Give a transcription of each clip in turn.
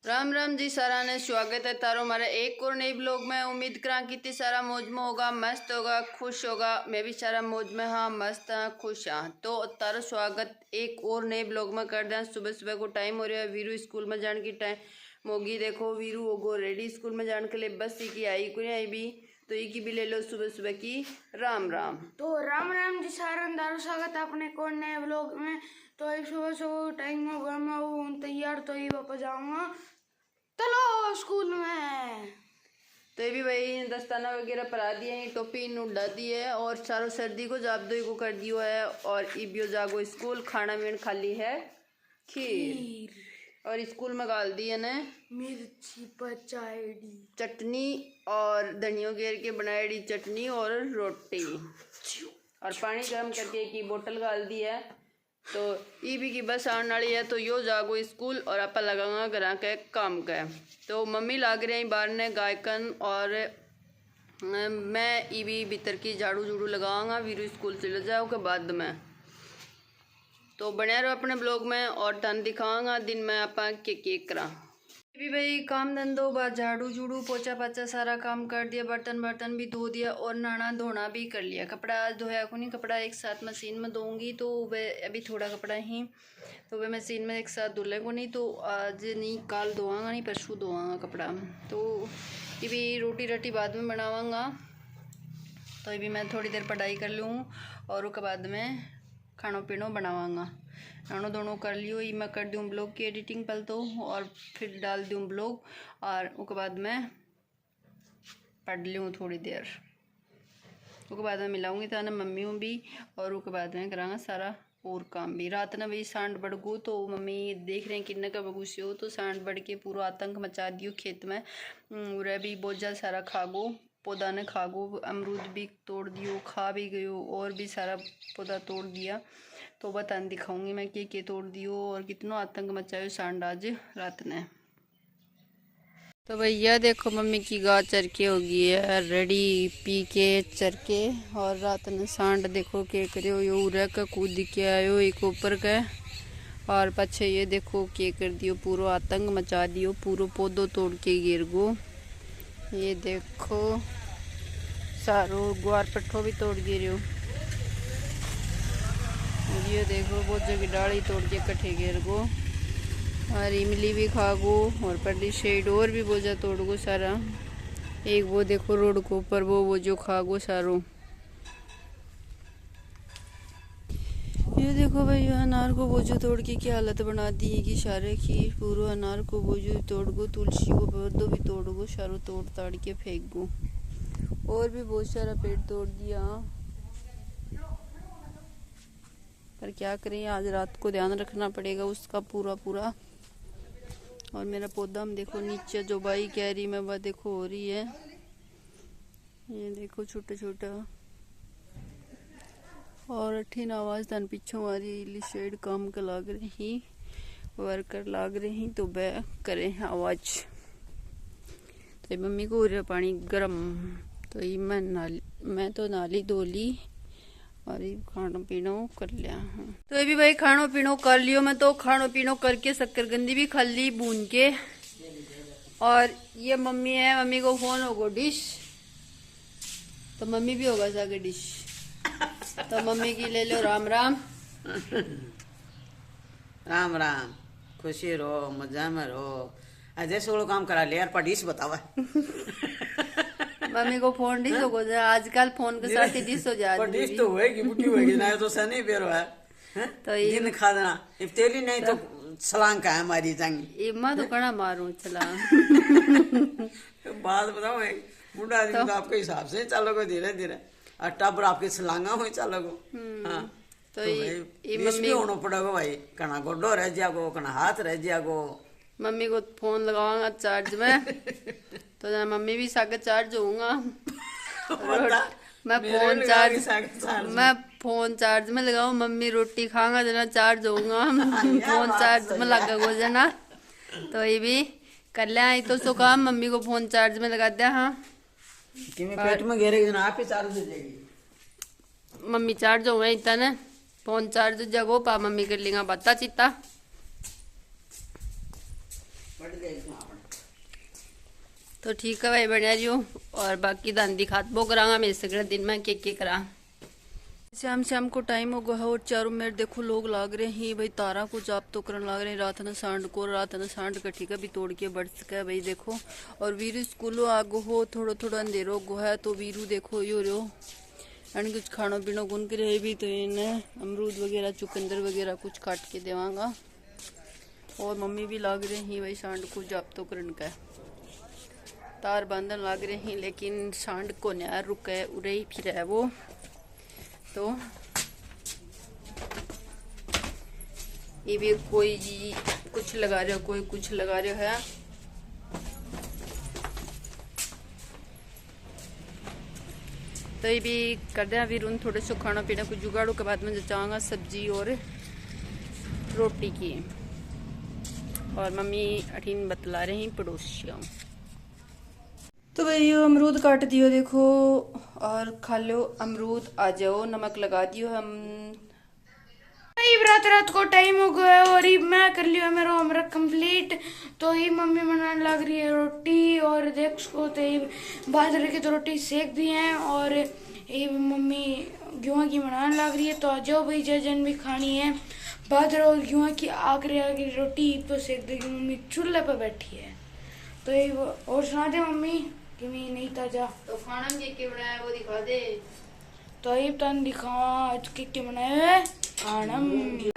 राम राम जी सारा ने स्वागत है तारो हमारे एक और नई ब्लॉग में। उम्मीद करा कि सारा मौज में होगा, मस्त होगा, खुश होगा। मैं भी सारा मौज में हाँ, मस्त हाँ, खुश हाँ। तो तारो स्वागत एक और नए ब्लॉग में कर दें। सुबह सुबह को टाइम हो रहा है, वीरू स्कूल में जाने की टाइम होगी। देखो वीरू होगो रेडी स्कूल में जाने के लिए, बस की आई को आई भी तो ये की भी ले लो सुबह सुबह की राम राम। तो राम राम जी सारा दारू स्वागत है अपने को नए ब्लॉग में। तो एक सुबह सुबह टाइम होगा, मैं हूँ तैयार, तो ये वापस जाऊंगा चलो स्कूल में। तो ये भी भाई दस्ताना वगैरह परा दिए हैं, टोपी उड़ा दी है और सारो सर्दी को जाबदोई को कर दियो है। और इबियो जागो स्कूल, खाना मीण खाली है खीर और स्कूल में गाल दी है ने मिर्ची पचाईडी चटनी और धनियो घेर के बनाई चटनी और रोटी और पानी गर्म करके की बोतल गाल दी है। तो ईबी की बस आने वाली है, तो यो जागो स्कूल और आपा लगाऊंगा घर के काम का। तो मम्मी लाग रही हैं बाहर ने गायकन और मैं ईबी भीतर की झाड़ू झूड़ू लगाऊंगा। वीरू स्कूल चले जाओ के बाद में। तो बने रहो अपने ब्लॉग में और तन दिखाऊंगा दिन में आपा के करा भी भाई काम धंधो बाद झाड़ू झूड़ू पोछा पाछा सारा काम कर दिया, बर्तन बर्तन भी धो दिया और नहाना धोना भी कर लिया। कपड़ा आज धोया को नहीं, कपड़ा एक साथ मशीन में धोऊंगी। तो वह अभी थोड़ा कपड़ा ही तो वह मशीन में एक साथ धुले को नहीं, तो आज नहीं काल धोआंगा, नहीं परसों धोआंगा कपड़ा। तो ये भी रोटी रोटी बाद में बनावांगा। तो ये भी मैं थोड़ी देर पढ़ाई कर लूँ और उसके बाद में खानो पीनो बनावांगा। नानो दोनों कर लियो, ये मैं कर दूँ ब्लॉग की एडिटिंग पल तो और फिर डाल दूँ ब्लॉग और उसके बाद मैं पढ़ लूँ थोड़ी देर। उसके बाद में मिलाऊंगी था ना मम्मी हूँ भी और उसके बाद में करांगा सारा और काम भी। रात ना वही सांड बढ़ गो, तो मम्मी देख रहे हैं किन्ने का बगूसी हो, तो सांड बढ़ के पूरा आतंक मचा दियो खेत में। उरे भी बहुत ज़्यादा सारा खागो, पौधा ने खागो, अमरूद भी तोड़ दियो, खा भी गयो और भी सारा पौधा तोड़ दिया। तो बतान दिखाऊंगी मैं कि तोड़ दियो और कितना आतंक मचायो सांड आज रात ने। तो भैया देखो मम्मी की गाय चर के हो गई है रेडी, पी के चर के। और रात ने सांड देखो के करो यो उरा का कूद के आयो एक ऊपर का और पछे ये देखो के कर दियो, पूरा आतंक मचा दियो, पूरा पौधो तोड़ के गिर गो। ये देखो सारो ग्वार पट्ठो भी तोड़ गिरो। ये देखो बहुत जगह डाली तोड़ के कट्ठे गिर गो और इमली भी खा गो और पल्ली शेड और भी बोझा तोड़ गो सारा। एक वो देखो रोड को ऊपर वो जो खा गो सारो। ये देखो भाई अनार को बोझो तोड़ के क्या हालत बना दी है कि सारे खीर पूरा अनार को बोझो तोड़ गो, तुलसी को पौधो भी तोड़ गो, सारो तोड़ ताड़ के फेंक गो और भी बहुत सारा पेड़ तोड़ दिया। पर क्या करें, आज रात को ध्यान रखना पड़ेगा उसका पूरा पूरा। और मेरा पौधा में देखो नीचे जो बाई कैरी में वह देखो हो रही है, ये देखो छोटा छोटा। और अठीन आवाज तन पिछों आ रही शेड काम का लाग रही, वर्कर लाग रही तो वह करे आवाज। तो मम्मी को हो रहा पानी गर्म, तो ये मैं तो नाली धोली और ये खानो पीनो कर लिया। तो ये भी भाई खानो पीनो कर लियो। मैं तो खानो पीनो करके शक्करकंदी भी खा ली भून के। और ये मम्मी है, मम्मी को फोन होगा डिश, तो मम्मी भी होगा जाके डिश। तो मम्मी की ले लो राम राम। राम राम, खुशी रहो, मजा में रहो। अजय सोलो काम करा ले यार, पर डिश बतावा। मम्मी को फोन डिश हो जाए आजकल, फोन के साथ ही डिश हो जाती है। डिश तो होएगी, बुटी होएगी ना, तो सनी बेरो है। तो ये दिन खा देना तेली नहीं तो छलांग का है हमारी चंगी। इमा तो कड़ा मारू छलांग। बात बताओ, बूढ़ा आदमी तो आपके हिसाब से चलोगे धीरे धीरे, और टबर आपके छलांगा हुई चलोगे। हाँ तो ये मम्मी होना पड़ेगा भाई, कना गोडो रह जागो, कना हाथ रह जागो। मम्मी को फोन लगाऊंगा चार्ज में तो ना मम्मी भी सागे चार्ज होऊंगा। मैं फोन चार्ज में लगाऊं, मम्मी रोटी खाऊंगा जना चार्ज होऊंगा। फोन चार्ज में लगा गो जना, तो ये भी कर लिया। तो सो काम मम्मी को फोन चार्ज में लगा दिया। हाँ पेट में घेरे जना आप ही चार्ज हो जाएगी। मम्मी चार्ज हो गए इतना ने फोन चार्ज जगो पा मम्मी कर लेगा बता चिता। तो ठीक है भाई बढ़िया जी हो। और बाकी दांदी खात बो करांगा मैं सगले दिन में के करा। शाम शाम को टाइम हो गया और चारों मेरे देखो लोग लाग रहे हैं भाई तारा को जाप तो करने लाग रहे हैं। रात न सांड कटी का भी तोड़ के बढ़ सका है भाई देखो। और वीरू स्कूलों आगो हो थोड़ा थोड़ा अंधेरो गो है तो वीरू देखो यो रो एंड कुछ खाना पीना गुन के रहे भी तो इन्हें अमरूद वगैरह चुकंदर वगैरह कुछ काट के देवांगा। और मम्मी भी लाग रहे हैं भाई सांड को जाप तो करने का तार बांधन लाग रहे हैं लेकिन सांड को न्याय रुके उड़े ही फिर है वो। तो ये भी कोई कुछ लगा रहे हो कोई कुछ लगा रहे है। तो ये भी कर दे फिर उन थोड़े से खाना पीना कुछ जुगाड़ों के बाद में जचाऊंगा सब्जी और रोटी की। और मम्मी अठीन बतला रहे हैं पड़ोसियों। तो भाई ये अमरूद काट दियो देखो और खा लो अमरूद आ जाओ नमक लगा दियो हम। रात रात को टाइम हो गया और ये मैं कर लिया मेरा होमवर्क कंप्लीट। तो ये मम्मी बनाने लग रही है रोटी और देख उसको तो ये बाजरे की तो रोटी सेक दी है और ये मम्मी गेहूं की बनाने लग रही है। तो आ जाओ भाई जन भी खानी है बाजरा और गेहूं की आखिरी रोटी तो सेक देगी मम्मी चूल्हे पर बैठी है। तो ये और सुना दे मम्मी कि मैं नहीं ताजा तो खाना में क्या बनाया वो दिखा दे। तो ये तन दिखावा आज के बनाया है खाना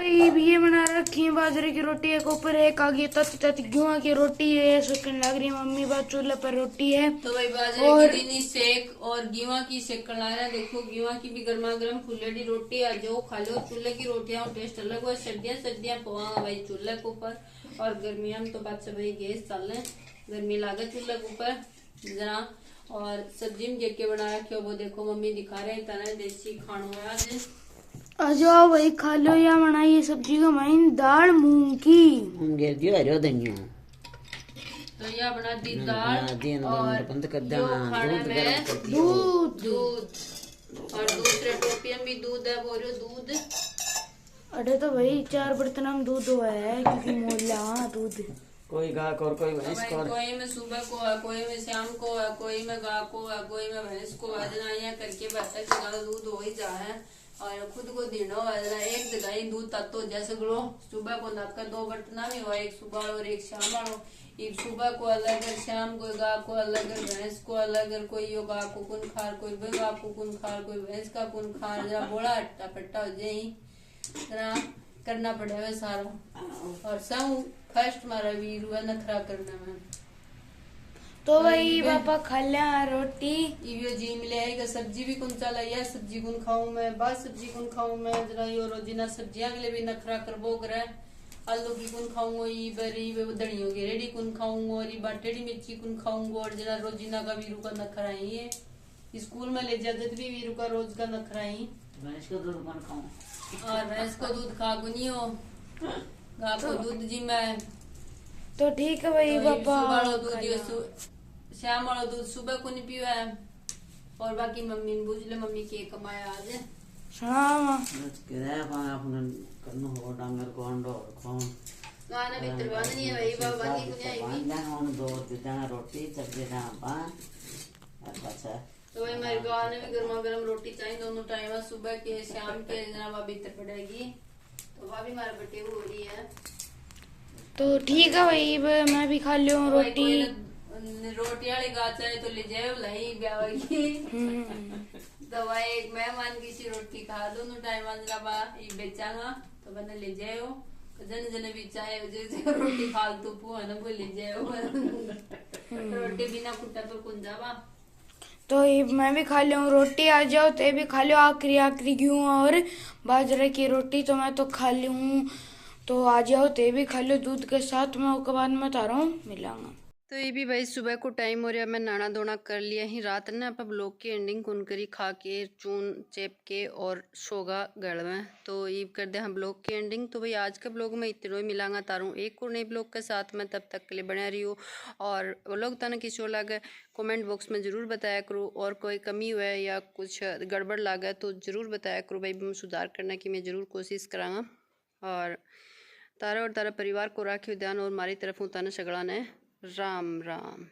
ये बना रखी है बाजरे की रोटी एक ऊपर एक आगे तती तती गेहूं की रोटी है सुखने लग रही है मम्मी बात चूल्हे पर रोटी है। तो भाई बाजरे की दीनी सेक और गेहूं की सेक कर रहा है देखो गेहूं की भी गर्मा गर्म फुलेडी रोटी आ जाओ खा लो। चूल्हे की रोटियां टेस्ट अलग हो सर्दियां पवांगा भाई चूल्हे के ऊपर और गर्मियों में तो बात से भाई गैस चल गर्मी लागे चूल्हे के ऊपर जरा। और सब्जी में जेके बना रखे हो वो देखो मम्मी दिखा रहे हैं तना देसी खानो है। आ जाओ भाई खा लो या बनाइए सब्जी का माइन दाल मूंग की हरो धनिया तो यह बना दी दाल और बंद कर जो खाने में दूध और दूसरे टोपियां भी दूध है बोलो दूध। अरे तो भाई 4 बर्तन में दूध हुआ है क्योंकि मोला दूध कोई गाय को और कोई भैंस को कोई में सुबह को है कोई में शाम को है कोई में गाय को है कोई में भैंस को है जना करके बहता जगह दूध हो ही जा है। और खुद को देना है एक जगह ही दूध तत्तो जैसे गलो सुबह को नक्कर 2 बर्तन में हो एक सुबह और एक शाम वालो। एक सुबह को अलग है शाम को गाय को अलग है भैंस को अलग है कोई यो गाय को कुन खार कोई गाय को कुन खार कोई भैंस का कुन खार जरा बोला अट्टा पट्टा हो जाए जरा करना पड़ेगा सारा। और सब फर्स्ट मारा वीरू है नखरा करने में। तो वही पापा खा लिया रोटी इवियो जी मिले आएगा सब्जी भी कौन चला या सब्जी कौन खाऊं मैं बात सब्जी कौन खाऊं मैं जरा यो रोजीना सब्जियां के लिए भी नखरा कर बोग रहा है। आलू की कौन खाऊंगा ये बरी दड़ियों की रेडी कौन खाऊंगा और ये बाटेड़ी मिर्ची कौन खाऊंगा और जरा रोजीना का वीरू का नखरा ही स्कूल में ले जाते भी वीरू का रोज का नखरा ही। भैंस को दूध कौन खाऊं और भैंस को दूध खा गुनी हो गाय को दूध जी मैं तो ठीक है भाई पापा शाम वाला दूध सुबह को नहीं पियो है। और बाकी मम्मी ने पूछ ले मम्मी के कमाया आज सुना किराया पाए अपने करनो हो डांगर को अंडो खाऊं गाना भीतर बांध नहीं है भाई बाबा बाकी कुछ आई भी ना उन 2 दाना रोटी सब्जी ना पान अच्छा। तो भाई मेरे गाने में गर्मा गर्म रोटी चाहिए दोनों टाइम है सुबह के शाम के जनाब भीतर पड़ेगी। तो भाभी हमारा बटे हो रही है तो ठीक है भाई मैं भी खा लूं रोटी रोटी वाली गाच है तो ले जाओ लाई ब्याह की तो भाई एक मेहमान की सी रोटी खा दोनों टाइम अंदरा ये बेचांगा तो बने ले जाओ जन जन भी चाहे रोटी फालतू पू है ना वो ले जाओ रोटी बिना कुटा पर कुन जावा। तो ये मैं भी खा लूं रोटी आ जाओ तो ये भी खा लो आखिरी गेहूं और बाजरे की रोटी तो मैं तो खा लूं तो आ जाओ तो ये भी खा लो दूध के साथ में उसके बाद मैं तारा मिलाऊंगा। तो ये भी भाई सुबह को टाइम हो रहा मैं नाना धोना कर लिया ही रात ने आप ब्लॉग की एंडिंग कौन करी खा के चून चेप के और सोगा गड़ में। तो ये कर दे हम ब्लॉग की एंडिंग। तो भाई आज के ब्लॉग में इतना ही मिलांगा तारूँ एक और नए ब्लॉग के साथ में तब तक के लिए बना रही हो। और ब्लॉग तना किसी और लगे कमेंट बॉक्स में ज़रूर बताया करो और कोई कमी हुआ है या कुछ गड़बड़ लगा तो ज़रूर बताया करो भाई सुधार करने की मैं ज़रूर कोशिश कराँगा। और तारा और तारा परिवार को राखियो ध्यान और मारी तरफ तन सगड़ा ने राम राम।